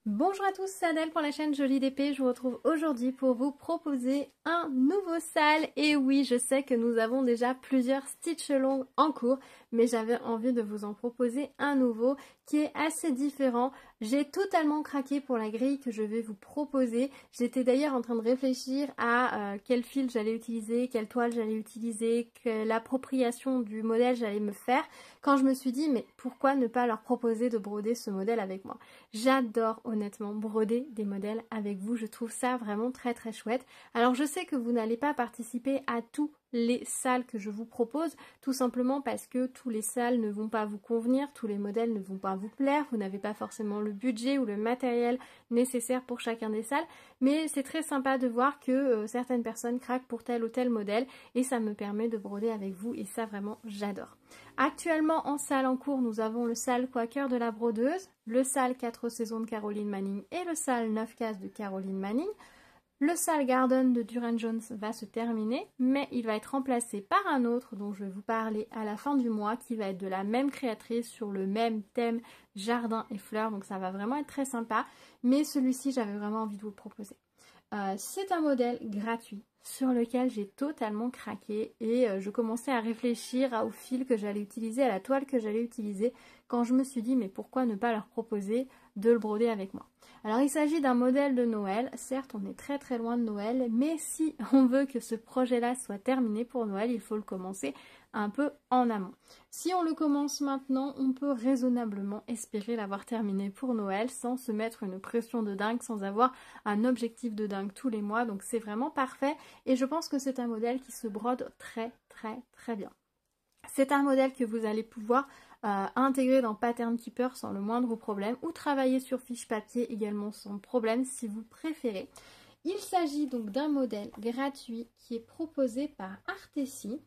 Bonjour à tous, c'est Adèle pour la chaîne Jolie d'Épée. Je vous retrouve aujourd'hui pour vous proposer un nouveau sale. Et oui, je sais que nous avons déjà plusieurs stitch along en cours, mais j'avais envie de vous en proposer un nouveau qui est assez différent. J'ai totalement craqué pour la grille que je vais vous proposer. J'étais d'ailleurs en train de réfléchir à quel fil j'allais utiliser, quelle toile j'allais utiliser, quelle appropriation du modèle j'allais me faire, quand je me suis dit mais pourquoi ne pas leur proposer de broder ce modèle avec moi. J'adore honnêtement broder des modèles avec vous, je trouve ça vraiment très très chouette. Alors je sais que vous n'allez pas participer à tous les sales que je vous propose, tout simplement parce que tous les sales ne vont pas vous convenir, tous les modèles ne vont pas vous plaire, vous n'avez pas forcément le budget ou le matériel nécessaire pour chacun des sales, mais c'est très sympa de voir que certaines personnes craquent pour tel ou tel modèle et ça me permet de broder avec vous et ça vraiment j'adore. Actuellement en salle en cours, nous avons le sale Quaker de la brodeuse, le sale 4 saisons de Caroline Manning et le sale 9 cases de Caroline Manning. Le sale Garden de Duran Jones va se terminer, mais il va être remplacé par un autre dont je vais vous parler à la fin du mois, qui va être de la même créatrice sur le même thème jardin et fleurs, donc ça va vraiment être très sympa, mais celui-ci j'avais vraiment envie de vous le proposer. C'est un modèle gratuit sur lequel j'ai totalement craqué et je commençais à réfléchir au fil que j'allais utiliser, à la toile que j'allais utiliser, quand je me suis dit mais pourquoi ne pas leur proposer de le broder avec moi. Alors il s'agit d'un modèle de Noël, certes on est très très loin de Noël, mais si on veut que ce projet-là soit terminé pour Noël, il faut le commencer un peu en amont. Si on le commence maintenant, on peut raisonnablement espérer l'avoir terminé pour Noël sans se mettre une pression de dingue, sans avoir un objectif de dingue tous les mois, donc c'est vraiment parfait et je pense que c'est un modèle qui se brode très très très bien. C'est un modèle que vous allez pouvoir intégrer dans Pattern Keeper sans le moindre problème ou travailler sur fiche papier également sans problème si vous préférez. Il s'agit donc d'un modèle gratuit qui est proposé par Artessi,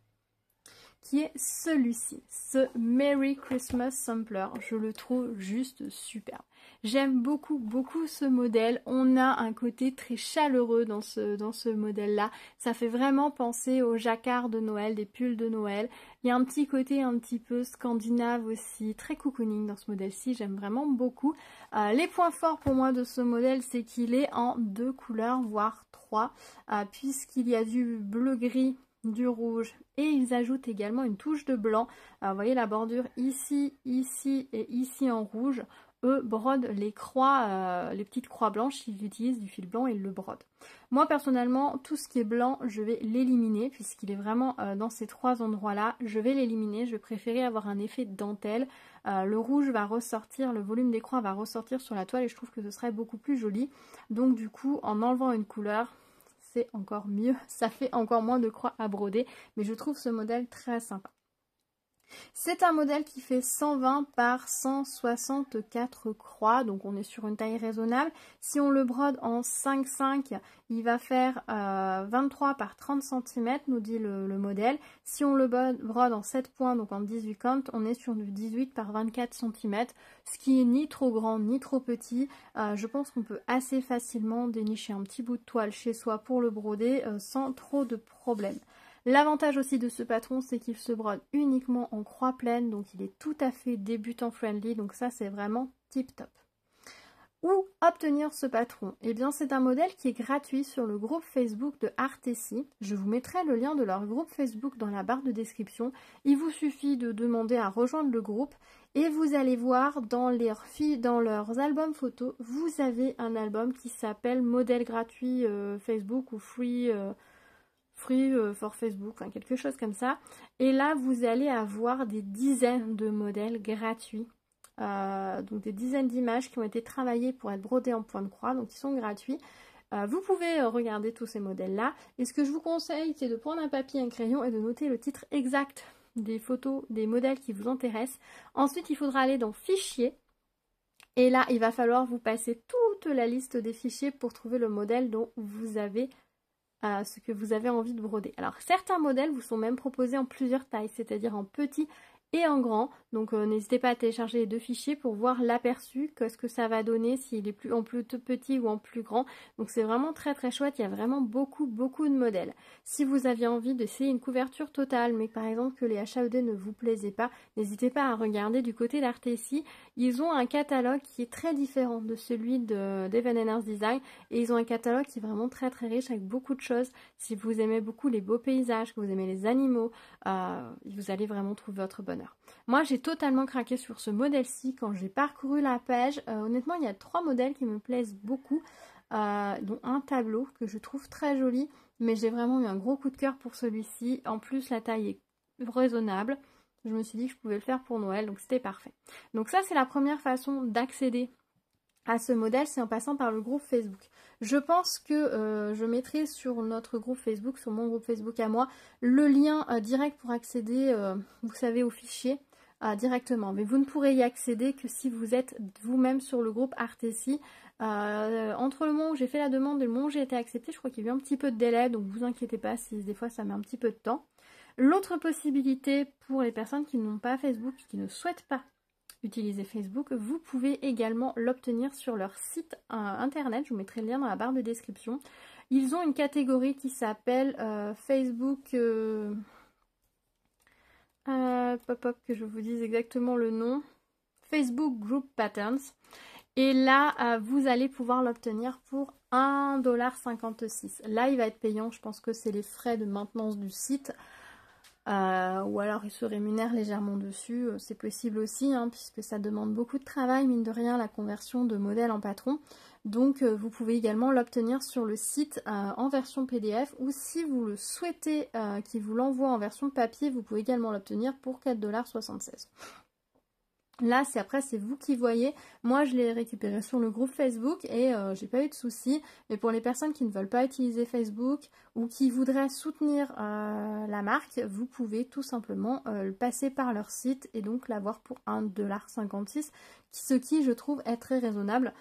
qui est celui-ci, ce Merry Christmas Sampler. Je le trouve juste superbe. J'aime beaucoup ce modèle. On a un côté très chaleureux dans ce modèle-là. Ça fait vraiment penser aux jacquards de Noël, des pulls de Noël. Il y a un petit côté un petit peu scandinave aussi, très cocooning dans ce modèle-ci. J'aime vraiment beaucoup. Les points forts pour moi de ce modèle, c'est qu'il est en 2 couleurs, voire 3, puisqu'il y a du bleu-gris, du rouge et ils ajoutent également une touche de blanc. Vous voyez la bordure ici, ici et ici en rouge. Eux brodent les croix, les petites croix blanches, ils utilisent du fil blanc et ils le brodent. Moi personnellement, tout ce qui est blanc, je vais l'éliminer puisqu'il est vraiment dans ces 3 endroits-là. Je vais l'éliminer, je vais préférer avoir un effet de dentelle. Le rouge va ressortir, le volume des croix va ressortir sur la toile et je trouve que ce serait beaucoup plus joli. Donc du coup, en enlevant une couleur, c'est encore mieux, ça fait encore moins de croix à broder, mais je trouve ce modèle très sympa. C'est un modèle qui fait 120 par 164 croix, donc on est sur une taille raisonnable. Si on le brode en 5,5, il va faire 23 par 30 cm, nous dit le modèle. Si on le brode en 7 points, donc en 18 comptes, on est sur du 18 par 24 cm, ce qui est ni trop grand ni trop petit. Je pense qu'on peut assez facilement dénicher un petit bout de toile chez soi pour le broder sans trop de problèmes. L'avantage aussi de ce patron, c'est qu'il se brode uniquement en croix pleine, donc il est tout à fait débutant friendly, donc ça c'est vraiment tip top. Où obtenir ce patron? Eh bien c'est un modèle qui est gratuit sur le groupe Facebook de Artessi. Je vous mettrai le lien de leur groupe Facebook dans la barre de description. Il vous suffit de demander à rejoindre le groupe et vous allez voir dans leurs albums photos, vous avez un album qui s'appelle Modèle gratuit Facebook ou Free for Facebook, enfin quelque chose comme ça. Et là, vous allez avoir des dizaines de modèles gratuits. Donc des dizaines d'images qui ont été travaillées pour être brodées en point de croix, donc ils sont gratuits. Vous pouvez regarder tous ces modèles-là. Et ce que je vous conseille, c'est de prendre un papier et un crayon et de noter le titre exact des photos, des modèles qui vous intéressent. Ensuite, il faudra aller dans Fichier. Et là, il va falloir vous passer toute la liste des fichiers pour trouver le modèle dont vous avez ce que vous avez envie de broder. Alors certains modèles vous sont même proposés en plusieurs tailles, c'est-à-dire en petit et en grand. Donc n'hésitez pas à télécharger les deux fichiers pour voir l'aperçu, qu'est-ce que ça va donner, s'il est plus en plus petit ou en plus grand. Donc c'est vraiment très très chouette, il y a vraiment beaucoup de modèles. Si vous aviez envie d'essayer une couverture totale, mais par exemple que les HAED ne vous plaisaient pas, n'hésitez pas à regarder du côté d'Artessi. Ils ont un catalogue qui est très différent de celui d'Even & Earth Design, et ils ont un catalogue qui est vraiment très très riche avec beaucoup de choses. Si vous aimez beaucoup les beaux paysages, que vous aimez les animaux, vous allez vraiment trouver votre bonheur. Moi j'ai totalement craqué sur ce modèle-ci quand j'ai parcouru la page. Honnêtement il y a 3 modèles qui me plaisent beaucoup, dont un tableau que je trouve très joli, mais j'ai vraiment eu un gros coup de cœur pour celui-ci. En plus la taille est raisonnable, je me suis dit que je pouvais le faire pour Noël, donc c'était parfait. Donc ça c'est la première façon d'accéder à ce modèle, c'est en passant par le groupe Facebook. Je pense que je mettrai sur notre groupe Facebook, sur mon groupe Facebook à moi, le lien direct pour accéder, vous savez, au fichier directement. Mais vous ne pourrez y accéder que si vous êtes vous-même sur le groupe Artessi. Entre le moment où j'ai fait la demande et le moment où j'ai été acceptée, je crois qu'il y a eu un petit peu de délai, donc vous inquiétez pas si des fois ça met un petit peu de temps. L'autre possibilité pour les personnes qui n'ont pas Facebook, qui ne souhaitent pas utiliser Facebook, vous pouvez également l'obtenir sur leur site internet. Je vous mettrai le lien dans la barre de description. Ils ont une catégorie qui s'appelle Facebook que je vous dise exactement le nom, Facebook Group Patterns, et là vous allez pouvoir l'obtenir pour 1,56 $. Là il va être payant, je pense que c'est les frais de maintenance du site. Ou alors il se rémunère légèrement dessus, c'est possible aussi, hein, puisque ça demande beaucoup de travail, mine de rien, la conversion de modèle en patron. Donc vous pouvez également l'obtenir sur le site en version PDF, ou si vous le souhaitez qu'il vous l'envoie en version papier, vous pouvez également l'obtenir pour 4,76 $. Là, c'est vous qui voyez. Moi, je l'ai récupéré sur le groupe Facebook et j'ai pas eu de soucis. Mais pour les personnes qui ne veulent pas utiliser Facebook ou qui voudraient soutenir la marque, vous pouvez tout simplement passer par leur site et donc l'avoir pour 1,56 $, ce qui, je trouve, est très raisonnable.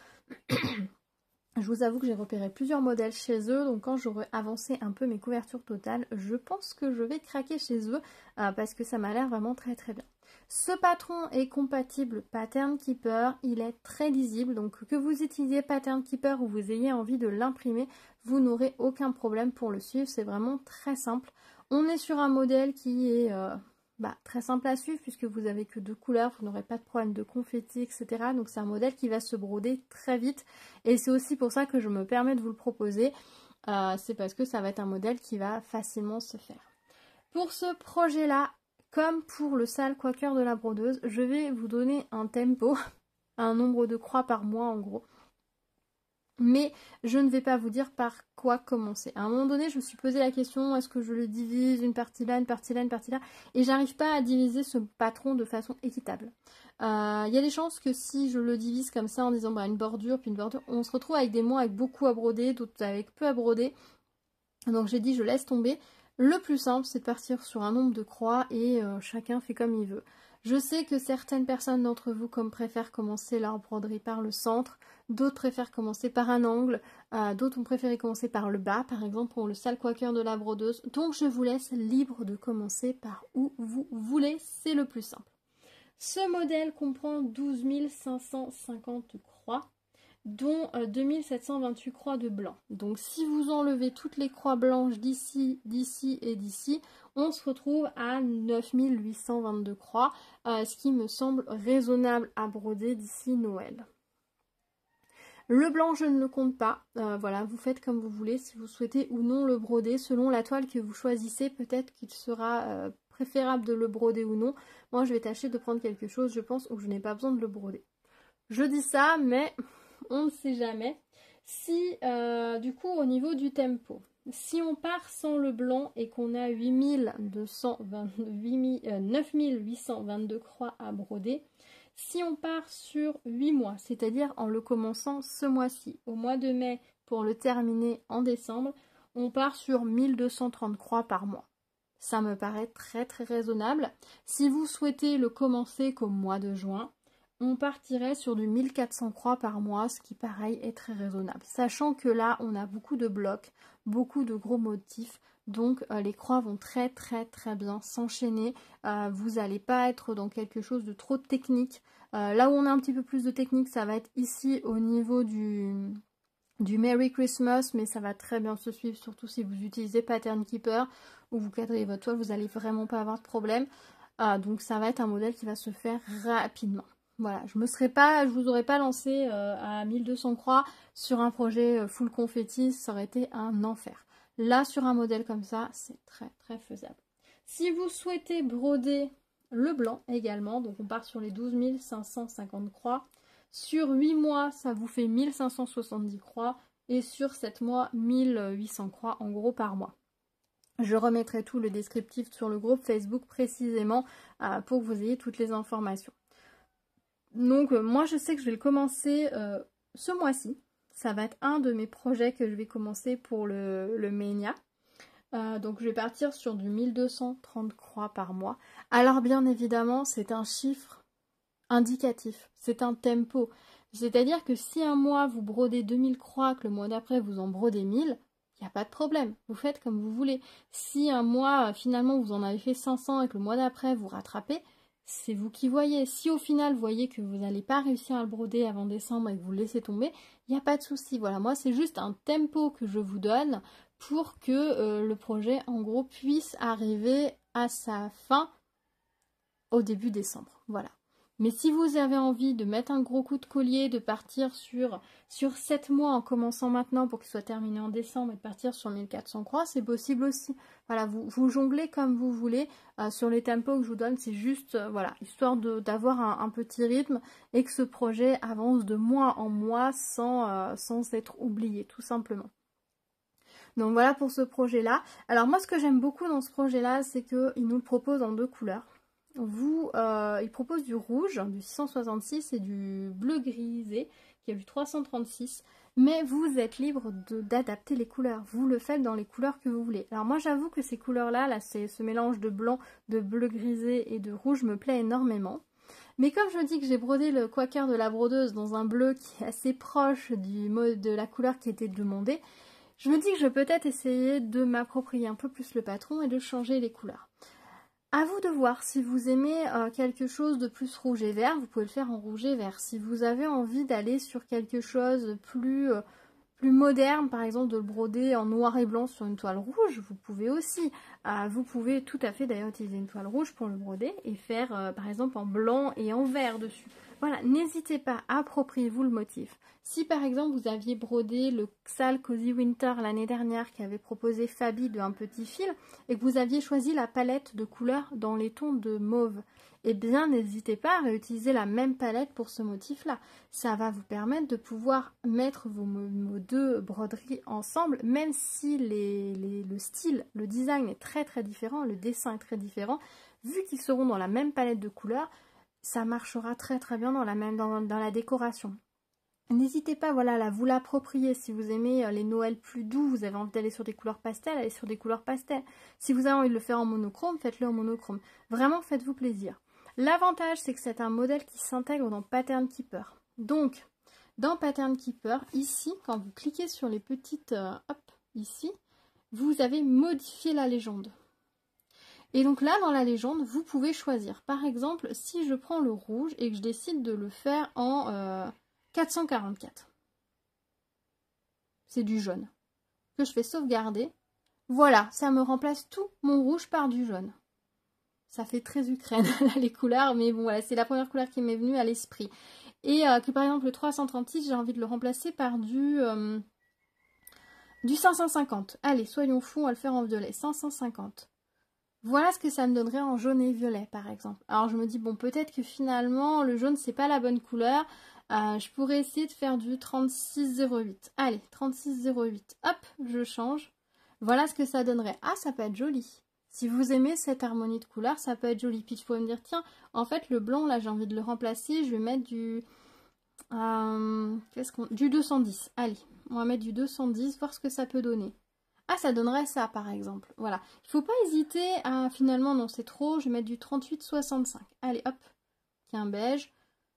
Je vous avoue que j'ai repéré plusieurs modèles chez eux, donc quand j'aurai avancé un peu mes couvertures totales, je pense que je vais craquer chez eux parce que ça m'a l'air vraiment très très bien. Ce patron est compatible Pattern Keeper, il est très lisible, donc que vous utilisiez Pattern Keeper ou vous ayez envie de l'imprimer, vous n'aurez aucun problème pour le suivre, c'est vraiment très simple. On est sur un modèle qui est très simple à suivre puisque vous n'avez que 2 couleurs, vous n'aurez pas de problème de confetti, etc. Donc c'est un modèle qui va se broder très vite et c'est aussi pour ça que je me permets de vous le proposer, c'est parce que ça va être un modèle qui va facilement se faire. Pour ce projet-là, comme pour le sale quaker de la brodeuse, je vais vous donner un tempo, un nombre de croix par mois en gros. Mais je ne vais pas vous dire par quoi commencer. À un moment donné, je me suis posé la question, est-ce que je le divise, une partie là, une partie là, une partie là, et j'arrive pas à diviser ce patron de façon équitable. Il y a des chances que si je le divise comme ça en disant une bordure, puis une bordure, on se retrouve avec des mois avec beaucoup à broder, d'autres avec peu à broder. Donc j'ai dit, je laisse tomber. Le plus simple, c'est de partir sur un nombre de croix et chacun fait comme il veut. Je sais que certaines personnes d'entre vous préfèrent commencer leur broderie par le centre, d'autres préfèrent commencer par un angle, d'autres ont préféré commencer par le bas, par exemple pour le sale quaker de la brodeuse. Donc je vous laisse libre de commencer par où vous voulez, c'est le plus simple. Ce modèle comprend 12 550 croix, dont 2728 croix de blanc. Donc si vous enlevez toutes les croix blanches d'ici, d'ici et d'ici, on se retrouve à 9822 croix, ce qui me semble raisonnable à broder d'ici Noël. Le blanc, je ne le compte pas. Voilà, vous faites comme vous voulez, si vous souhaitez ou non le broder. Selon la toile que vous choisissez, peut-être qu'il sera préférable de le broder ou non. Moi, je vais tâcher de prendre quelque chose, je pense, où je n'ai pas besoin de le broder. Je dis ça, mais on ne sait jamais. Si, du coup, au niveau du tempo, si on part sans le blanc et qu'on a 9822 croix à broder, si on part sur 8 mois, c'est-à-dire en le commençant ce mois-ci, au mois de mai, pour le terminer en décembre, on part sur 1230 croix par mois. Ça me paraît très très raisonnable. Si vous souhaitez le commencer qu'au mois de juin, on partirait sur du 1400 croix par mois, ce qui pareil est très raisonnable. Sachant que là, on a beaucoup de blocs, beaucoup de gros motifs, donc les croix vont très bien s'enchaîner. Vous n'allez pas être dans quelque chose de trop technique. Là où on a un petit peu plus de technique, ça va être ici au niveau du Merry Christmas, mais ça va très bien se suivre, surtout si vous utilisez Pattern Keeper ou vous cadrez votre toile, vous n'allez vraiment pas avoir de problème. Donc ça va être un modèle qui va se faire rapidement. Voilà, je vous aurais pas lancé à 1200 croix sur un projet full confetti, ça aurait été un enfer. Là, sur un modèle comme ça, c'est très faisable. Si vous souhaitez broder le blanc également, donc on part sur les 12 550 croix. Sur 8 mois, ça vous fait 1570 croix et sur 7 mois, 1800 croix en gros par mois. Je remettrai tout le descriptif sur le groupe Facebook précisément pour que vous ayez toutes les informations. Donc moi je sais que je vais le commencer ce mois-ci. Ça va être un de mes projets que je vais commencer pour le Mania. Donc je vais partir sur du 1230 croix par mois. Alors bien évidemment c'est un chiffre indicatif, c'est un tempo. C'est-à-dire que si un mois vous brodez 2000 croix, que le mois d'après vous en brodez 1000, il n'y a pas de problème, vous faites comme vous voulez. Si un mois finalement vous en avez fait 500 et que le mois d'après vous rattrapez, c'est vous qui voyez. Si au final vous voyez que vous n'allez pas réussir à le broder avant décembre et que vous le laissez tomber, il n'y a pas de souci. Voilà, moi c'est juste un tempo que je vous donne pour que le projet en gros puisse arriver à sa fin au début décembre. Voilà. Mais si vous avez envie de mettre un gros coup de collier, de partir sur 7 mois en commençant maintenant pour qu'il soit terminé en décembre et de partir sur 1400 croix, c'est possible aussi. Voilà, vous jonglez comme vous voulez. Sur les tempos que je vous donne, c'est juste, voilà, histoire d'avoir un petit rythme et que ce projet avance de mois en mois sans être oublié, tout simplement. Donc voilà pour ce projet-là. Alors moi, ce que j'aime beaucoup dans ce projet-là, c'est qu'il nous le propose en 2 couleurs. Il propose du rouge, du 666 et du bleu grisé, qui est du 336. Mais vous êtes libre d'adapter les couleurs. Vous le faites dans les couleurs que vous voulez. Alors moi, j'avoue que ces couleurs-là, c'est ce mélange de blanc, de bleu grisé et de rouge me plaît énormément. Mais comme je dis que j'ai brodé le quaker de la brodeuse dans un bleu qui est assez proche de la couleur qui était demandée, je me dis que je vais peut-être essayer de m'approprier un peu plus le patron et de changer les couleurs. À vous de voir, si vous aimez quelque chose de plus rouge et vert, vous pouvez le faire en rouge et vert. Si vous avez envie d'aller sur quelque chose de plus moderne, par exemple de le broder en noir et blanc sur une toile rouge, vous pouvez aussi. Vous pouvez tout à fait d'ailleurs utiliser une toile rouge pour le broder et faire par exemple en blanc et en vert dessus. Voilà, n'hésitez pas, appropriez-vous le motif. Si par exemple vous aviez brodé le Xal Cozy Winter l'année dernière qui avait proposé Fabi de un petit fil et que vous aviez choisi la palette de couleurs dans les tons de mauve, eh bien n'hésitez pas à réutiliser la même palette pour ce motif-là. Ça va vous permettre de pouvoir mettre vos 2 broderies ensemble, même si le style, le design est très différent, le dessin est très différent, vu qu'ils seront dans la même palette de couleurs, ça marchera très bien dans la décoration. N'hésitez pas, voilà, là, vous l'approprier. Si vous aimez les Noëls plus doux, vous avez envie d'aller sur des couleurs pastel, allez sur des couleurs pastel. Si vous avez envie de le faire en monochrome, faites-le en monochrome. Vraiment, faites-vous plaisir. L'avantage, c'est que c'est un modèle qui s'intègre dans Pattern Keeper. Donc, dans Pattern Keeper, ici, quand vous cliquez sur les petites, hop, ici, vous avez modifié la légende. Et donc là, dans la légende, vous pouvez choisir. Par exemple, si je prends le rouge et que je décide de le faire en 444. C'est du jaune. Que je fais sauvegarder. Voilà, ça me remplace tout mon rouge par du jaune. Ça fait très Ukraine, là, les couleurs, mais bon, voilà, c'est la première couleur qui m'est venue à l'esprit. Et que par exemple, le 336, j'ai envie de le remplacer par du 550. Allez, soyons fous, on va le faire en violet. 550. Voilà ce que ça me donnerait en jaune et violet, par exemple. Alors, je me dis, bon, peut-être que finalement, le jaune, c'est pas la bonne couleur. Je pourrais essayer de faire du 3608. Allez, 3608. Hop, je change. Voilà ce que ça donnerait. Ah, ça peut être joli. Si vous aimez cette harmonie de couleurs, ça peut être joli. Puis, je pourrais me dire, tiens, en fait, le blanc, là, j'ai envie de le remplacer. Je vais mettre du... du 210. Allez, on va mettre du 210, voir ce que ça peut donner. Ah, ça donnerait ça, par exemple. Voilà. Il ne faut pas hésiter à, finalement, non, c'est trop, je vais mettre du 38,65. Allez, hop, qui est un beige.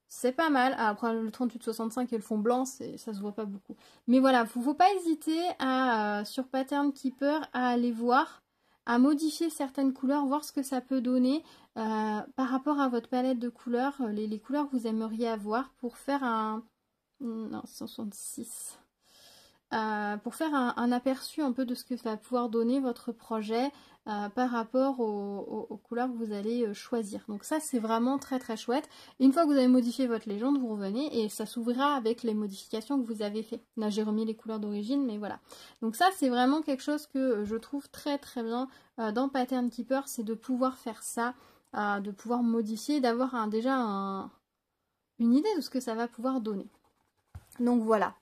c'est pas mal. Après, le 38-65 et le fond blanc, ça se voit pas beaucoup. Mais voilà, faut pas hésiter à, sur Pattern Keeper, à aller voir, à modifier certaines couleurs, voir ce que ça peut donner par rapport à votre palette de couleurs, les couleurs que vous aimeriez avoir pour faire un... Non, 166. Pour faire un aperçu un peu de ce que va pouvoir donner votre projet par rapport aux couleurs que vous allez choisir. Donc ça, c'est vraiment très très chouette. Une fois que vous avez modifié votre légende, vous revenez et ça s'ouvrira avec les modifications que vous avez fait. Là, j'ai remis les couleurs d'origine, mais voilà. Donc ça, c'est vraiment quelque chose que je trouve très très bien dans Pattern Keeper, c'est de pouvoir faire ça, de pouvoir modifier, d'avoir déjà une idée de ce que ça va pouvoir donner. Donc voilà.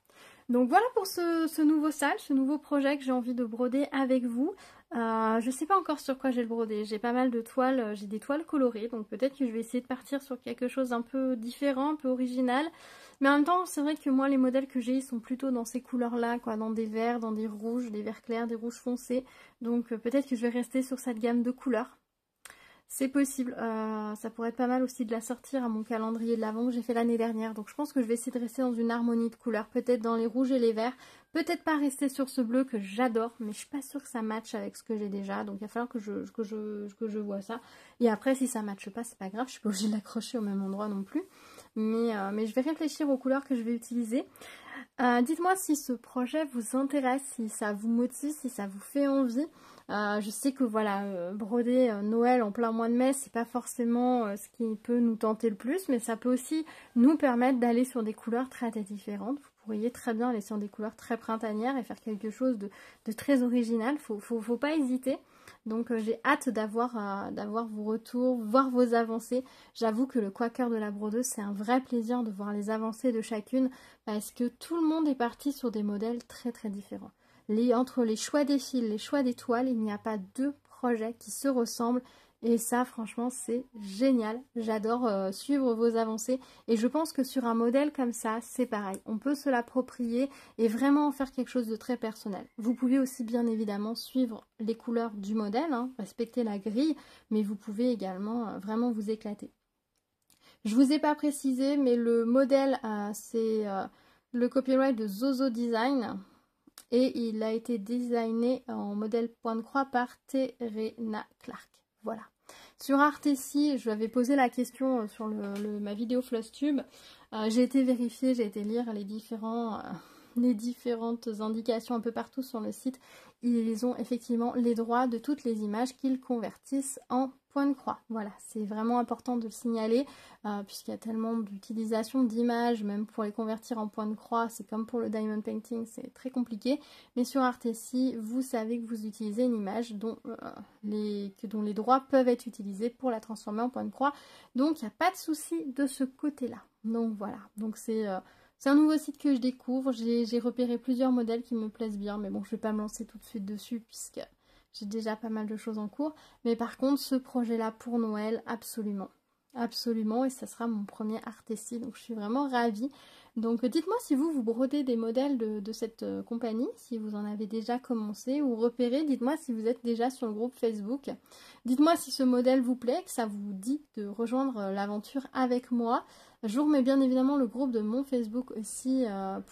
Donc voilà pour ce nouveau sale, ce nouveau projet que j'ai envie de broder avec vous. Je sais pas encore sur quoi je vais le broder. J'ai pas mal de toiles, j'ai des toiles colorées, donc peut-être que je vais essayer de partir sur quelque chose un peu différent, un peu original. Mais en même temps, c'est vrai que moi, les modèles que j'ai, ils sont plutôt dans ces couleurs-là, quoi, dans des verts, dans des rouges, des verts clairs, des rouges foncés. Donc peut-être que je vais rester sur cette gamme de couleurs. C'est possible, ça pourrait être pas mal aussi de la sortir à mon calendrier de l'Avent que j'ai fait l'année dernière. Donc je pense que je vais essayer de rester dans une harmonie de couleurs, peut-être dans les rouges et les verts. Peut-être pas rester sur ce bleu que j'adore, mais je suis pas sûre que ça matche avec ce que j'ai déjà. Donc il va falloir que je vois ça. Et après, si ça matche pas, c'est pas grave, je suis pas obligée de l'accrocher au même endroit non plus. Mais je vais réfléchir aux couleurs que je vais utiliser. Dites-moi si ce projet vous intéresse, si ça vous motive, si ça vous fait envie. Je sais que voilà, broder Noël en plein mois de mai, c'est pas forcément ce qui peut nous tenter le plus, mais ça peut aussi nous permettre d'aller sur des couleurs très différentes. Vous pourriez très bien aller sur des couleurs très printanières et faire quelque chose de très original. Faut pas hésiter. Donc j'ai hâte d'avoir vos retours, voir vos avancées. J'avoue que le quaker de la brodeuse, c'est un vrai plaisir de voir les avancées de chacune parce que tout le monde est parti sur des modèles très très différents. Entre les choix des fils, les choix des toiles, il n'y a pas deux projets qui se ressemblent. Et ça, franchement, c'est génial. J'adore suivre vos avancées. Et je pense que sur un modèle comme ça, c'est pareil. On peut se l'approprier et vraiment en faire quelque chose de très personnel. Vous pouvez aussi, bien évidemment, suivre les couleurs du modèle, hein, respecter la grille, mais vous pouvez également vraiment vous éclater. Je ne vous ai pas précisé, mais le modèle, c'est le copyright de Zozo Design. Et il a été designé en modèle point de croix par Terena Clark. Voilà. Sur Artessi, je lui avais posé la question sur ma vidéo Flosstube. J'ai été vérifier, j'ai été lire les différentes indications un peu partout sur le site. Ils ont effectivement les droits de toutes les images qu'ils convertissent en point de croix. Voilà, c'est vraiment important de le signaler puisqu'il y a tellement d'utilisation d'images, même pour les convertir en point de croix, c'est comme pour le diamond painting, c'est très compliqué. Mais sur Artessi, vous savez que vous utilisez une image dont les droits peuvent être utilisés pour la transformer en point de croix. Donc il n'y a pas de souci de ce côté-là. Donc voilà, donc c'est un nouveau site que je découvre, j'ai repéré plusieurs modèles qui me plaisent bien, mais bon, je ne vais pas me lancer tout de suite dessus puisque j'ai déjà pas mal de choses en cours. Mais par contre, ce projet-là pour Noël, absolument. Absolument, et ça sera mon premier Artessi, donc je suis vraiment ravie. Donc dites-moi si vous brodez des modèles de cette compagnie, si vous en avez déjà commencé ou repéré, dites-moi si vous êtes déjà sur le groupe Facebook. Dites-moi si ce modèle vous plaît, que ça vous dit de rejoindre l'aventure avec moi. Je vous remets bien évidemment le groupe de mon Facebook aussi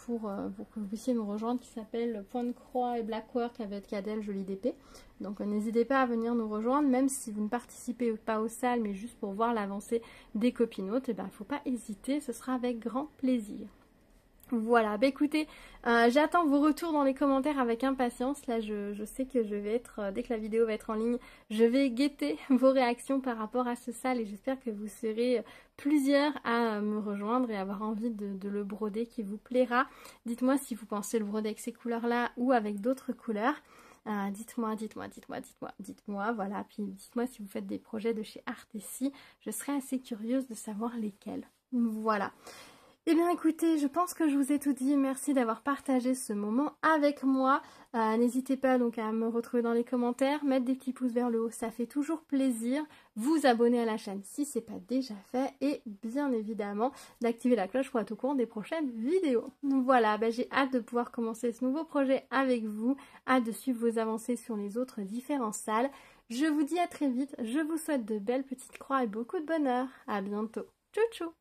pour que vous puissiez me rejoindre qui s'appelle Point de Croix et Blackwork avec Adèle Jolie d'épée. Donc n'hésitez pas à venir nous rejoindre, même si vous ne participez pas aux salles, mais juste pour voir l'avancée des copinotes, et ben faut pas hésiter, ce sera avec grand plaisir. Voilà, bah écoutez, j'attends vos retours dans les commentaires avec impatience. Là, je sais que je vais être, dès que la vidéo va être en ligne, je vais guetter vos réactions par rapport à ce sale et j'espère que vous serez plusieurs à me rejoindre et avoir envie de le broder qui vous plaira. Dites-moi si vous pensez le broder avec ces couleurs-là ou avec d'autres couleurs. Dites-moi, voilà, puis dites-moi si vous faites des projets de chez Artessi, je serais assez curieuse de savoir lesquels. Voilà. Eh bien écoutez, je pense que je vous ai tout dit, merci d'avoir partagé ce moment avec moi. N'hésitez pas donc à me retrouver dans les commentaires, mettre des petits pouces vers le haut, ça fait toujours plaisir. Vous abonner à la chaîne si ce n'est pas déjà fait et bien évidemment d'activer la cloche pour être au courant des prochaines vidéos. Donc voilà, j'ai hâte de pouvoir commencer ce nouveau projet avec vous, hâte de suivre vos avancées sur les autres différentes salles. Je vous dis à très vite, je vous souhaite de belles petites croix et beaucoup de bonheur. À bientôt. Tchou tchou.